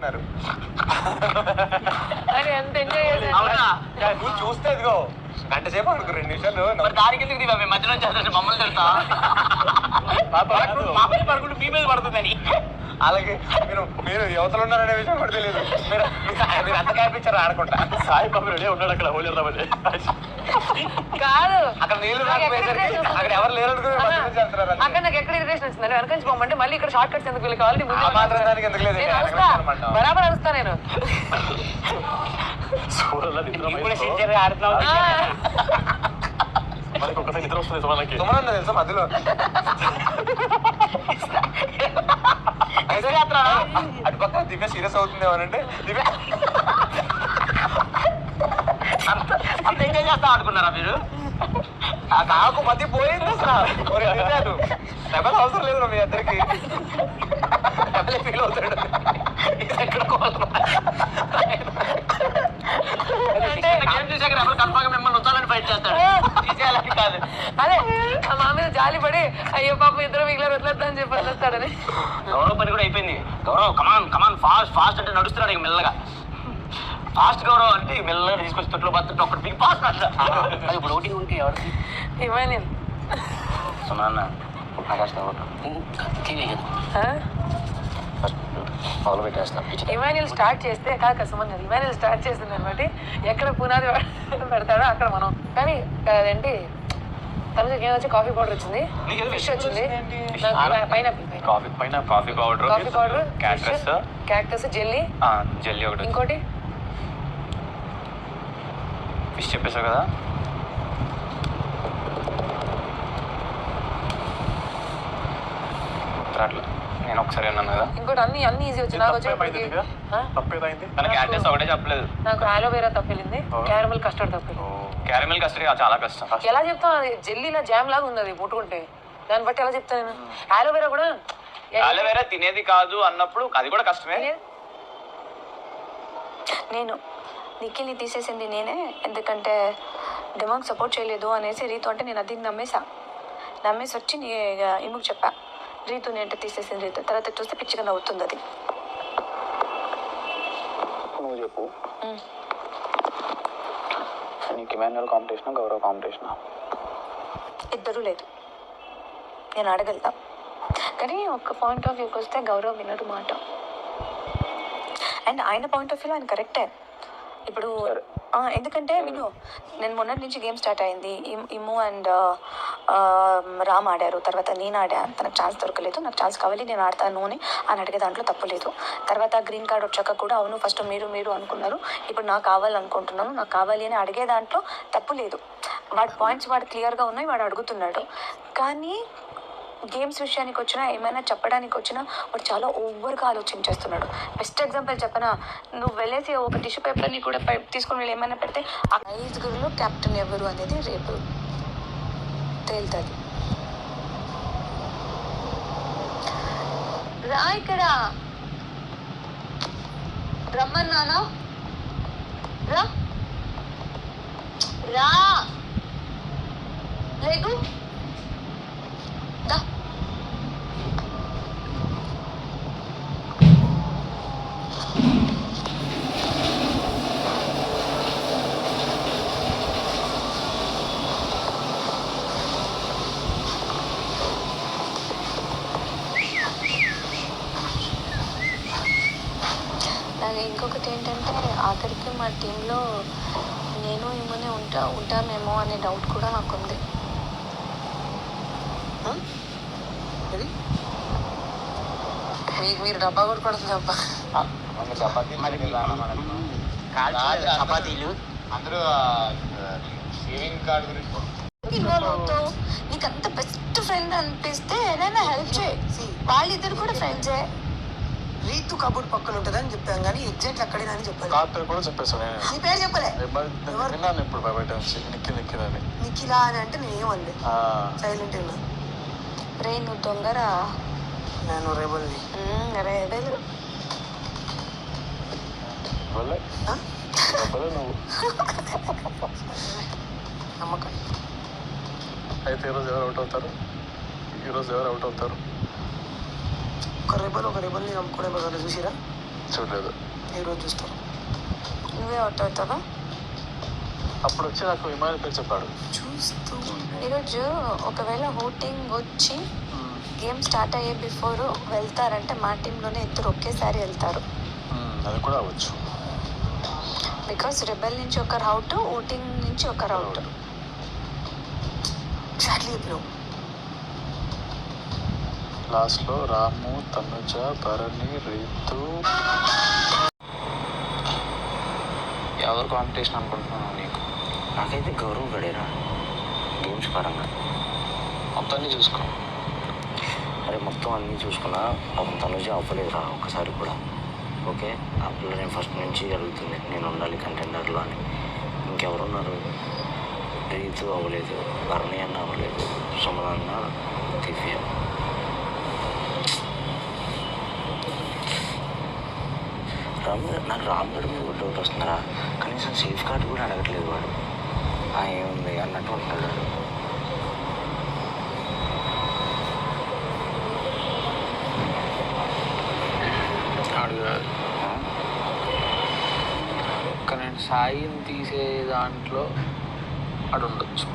అనుకుంటున్నారు. ఎంత ఎంజాయ్ నువ్వు చూస్తే ఇదిగో గంట సేపు అనుకో 2 నిమిషాలు దానికి ఎందుకు దిగా మేము మధ్యలో చేద్దాం మమ్మల్ని తెలుసా మా పని పడుకుంటూ మీ మీద పడుతుందని. అలాగే మీరు యువతలు ఉన్నారనే విషయం కూడా తెలియదు. మీరు అంత కనిపించారు ఆడుకుంటా. సాయి బాబు రెడీ ఉన్నాడు అక్కడ హోలీ రావాలి కాదు అక్కడ నీళ్లు రాకపోయేసరికి అక్కడ ఎవరు లేరు అక్కడ నాకు ఎక్కడ ఇరిటేషన్ వస్తుంది వెనక నుంచి పోమంటే మళ్ళీ ఇక్కడ షార్ట్ కట్స్ ఎందుకు వీళ్ళకి ఆల్రెడీ మాత్రం దానికి ఎందుకు లేదు బరాబర్ అరుస్తా నేను. ఒకసారి నిద్ర వస్తుంది మనకి సుమనన్న తెలుసా మధ్యలో అటు పక్క దివ్య సీరియస్ అవుతుంది ఏమనంటే దివ్య అంత ఎంజాయ్ చేస్తా ఆడుకున్నారా మీరు? నాకు మధ్య పోయింది అసలు. డబల్ అవసరం లేదు మీ అందరికి. డబల్ ఫీల్ అవుతాడు మిమ్మల్ని ఉంచాలని ఫైట్ చేస్తాడు. కాదు అదే మా మీద జాలి పడి అయ్యో పాప ఇద్దరు మిగిలిన వదిలేద్దామని చెప్పి వదిలేస్తాడని. గౌరవ పని కూడా అయిపోయింది. గౌరవ్ కమాన్ కమాన్ ఫాస్ట్ ఫాస్ట్ అంటే నడుస్తున్నాడు ఇక మెల్లగా. ఫాస్ట్ గౌరవ్ అంటే మెల్లగా తీసుకొచ్చి తొట్లో బతుంటే ఒకటి బిగ్ ఫాస్ట్ అంట. ఇప్పుడు ఓటింగ్ ఉంటే ఎవరికి ఇమాన్యుల్ సునాన్న మొదలు పెట్టేస్తాం. ఇమాన్యుల్ స్టార్ట్ చేస్తే కాక సుమన్ ఇమాన్యుల్ స్టార్ట్ చేస్తుంది అనమాట. ఎక్కడ పునాది పెడతాడో అక్కడ మనం. కానీ అదేంటి తనకి ఏమొచ్చి కాఫీ పౌడర్ వచ్చింది, ఫిష్ వచ్చింది, కాఫీ పౌడర్ క్యాక్టస్ జెల్లీ ఒకటి, ఇంకోటి ఫిష్ చెప్పేసావు కదా. అట్లా నేను ఒకసారి అన్నాను కదా. ఇంకోటి అన్ని ఈజీ వచ్చి నాకు వచ్చి ఒకటే చెప్పలేదు. నాకు ఆలోవేరా తప్పిలింది, క్యారమెల్ కస్టర్డ్ తప్పిలింది. క్యారమెల్ కస్టర్డ్ చాలా కష్టం. ఎలా చెప్తాను? అది జెల్లీలా జామ్ లాగా ఉంది అది ముట్టుకుంటే. దాన్ని బట్టి ఎలా చెప్తాను నేను? ఆలోవేరా కూడా ఆలోవేరా తినేది కాదు అన్నప్పుడు అది కూడా కష్టమే. నేను నిఖిల్ని తీసేసింది నేనే, ఎందుకంటే డిమాండ్ సపోర్ట్ చేయలేదు అనేసి రీతు అంటే నేను అది నమ్మేసి వచ్చి ఇముకు చెప్పా రీతుని అంటే తీసేసింది రీతు. తర్వాత చూస్తే పిచ్చిగా నవ్వుతుంది అది. నువ్వు చెప్పు, నీకు ఇమాన్యుయల్ కాంపిటీషన్ గౌరవ కాంపిటీషన్? ఇద్దరూ లేదు, నేను అడగలుగుతా. కానీ ఒక పాయింట్ ఆఫ్ వ్యూకి వస్తే గౌరవ్ వినడు మాట. అండ్ ఆయన పాయింట్ ఆఫ్ వ్యూలో ఆయన కరెక్టే. ఇప్పుడు ఎందుకంటే నేను మొన్నటి నుంచి గేమ్ స్టార్ట్ అయింది. ఇమ్ము అండ్ రామ్ ఆడారు, తర్వాత నేను ఆడాను. తనకు ఛాన్స్ దొరకలేదు, నాకు ఛాన్స్ కావాలి నేను ఆడతాను అని అడిగే దాంట్లో తప్పు లేదు. తర్వాత గ్రీన్ కార్డ్ వచ్చాక కూడా అవును ఫస్ట్ మీరు అనుకున్నారు, ఇప్పుడు నాకు కావాలనుకుంటున్నాను, నాకు కావాలి అని అడిగే దాంట్లో తప్పు లేదు. వాడి పాయింట్స్ వాడు క్లియర్గా ఉన్నాయి, వాడు అడుగుతున్నాడు. కానీ గేమ్స్ విషయానికి వచ్చినా ఏమైనా చెప్పడానికి వచ్చినా వాడు చాలా ఓవర్గా ఆలోచించేస్తున్నాడు. బెస్ట్ ఎగ్జాంపుల్ చెప్పనా, నువ్వు వెళ్ళేసి ఒక టిష్యూ పేపర్ని కూడా తీసుకొని వెళ్ళి ఏమైనా పెడితే ఆ 5గురిలో కెప్టెన్ ఎవరు అనేది రేపు తేలుతుంది. రా ఇక్కడ రమ్మన్నానా, రా రా లేగు దా. ఇంకొకటి ఏంటంటే ఆఖరికి మా టీంలో నేను ఏమనే ఉంటానేమో అనే డౌట్ కూడా నాకు ఉంది. మీరు డబ్బా కూడా కొడుతుంది అబ్బా. చపాతీలు అందరూ సేవింగ్ కార్డు గురించి ఇన్వాల్వ్ అవుతావు. నీకు అంత బెస్ట్ ఫ్రెండ్ అనిపిస్తే ఏదైనా హెల్ప్ చేయి. వాళ్ళిద్దరు కూడా ఫ్రెండ్సే. రీతు కబుర్డు పక్కన ఉంటుందని చెప్పాను, కానీ ఎగ్జాక్ట్ అక్కడేనా అని చెప్పాను. పేరు కూడా చెప్పేసాను. నీ పేరు చెప్పలే. విన్నాను ఇప్పుడు బయట నుంచి నిఖిల్ అని. నిఖిలా అని అంటే నేనేమనలే, సైలెంట్ ఉన్నా. రే నువ్వు దొంగరా. నేను రేబల్ని రేబెల్ నువ్వు నమ్మకం. అయితే ఈరోజు ఎవరు అవుట్ అవుతారు? ఒక రేబల్ని నమ్ముకునే బదులు చూసిరా చూడలేదు. ఈ రోజు చూస్తాం. నువ్వే అవుట్ అవుతావా? అప్పుడు వచ్చి నాకు విమానం పేరు చెప్పాడు. చూస్తూ ఈరోజు ఒకవేళ ఓటింగ్ వచ్చి గేమ్ స్టార్ట్ అయ్యే బిఫోర్ వెళ్తారంటే మా టీంలోనే ఇద్దరు ఒకేసారి వెళ్తారు. అది కూడా అవ్వచ్చు. బికాస్ రెబెల్ నుంచి ఒకరు అవుట్, ఓటింగ్ నుంచి ఒకరు అవుట్. ఎగ్జాక్ట్లీ చెప్పినావు. లాస్ట్లో రాము, తనుజ, భరణి, రీతు. ఎవరు కాంపిటీషన్ అనుకుంటున్నాను నీకు? నాకైతే గౌరవ్ గడేరా గేమ్స్ పరంగా మొత్తం అన్నీ చూసుకో. అరే మొత్తం అన్నీ చూసుకున్నా పాపం తనుజ అవ్వలేదురా ఒక్కసారి కూడా. ఓకే ఆ పిల్ల నేను ఫస్ట్ నుంచి అడుగుతుంది నేను ఉండాలి కంటెండర్లో అని. ఇంకెవరున్నారు? రీతు అవ్వలేదు, భరణి అన్న అవ్వలేదు, సుమన్ అన్న, దివ్య. నాకు రామ్గఢ్ మీద కూడా డౌట్ వస్తున్నారా? కనీసం సేఫ్ కార్డు కూడా అడగట్లేదు వాడు. ఏముంది అన్నట్టు ఉంటున్నాడు. అడిగారు కానీ సాయిని తీసే దాంట్లో అడు ఉండొచ్చు.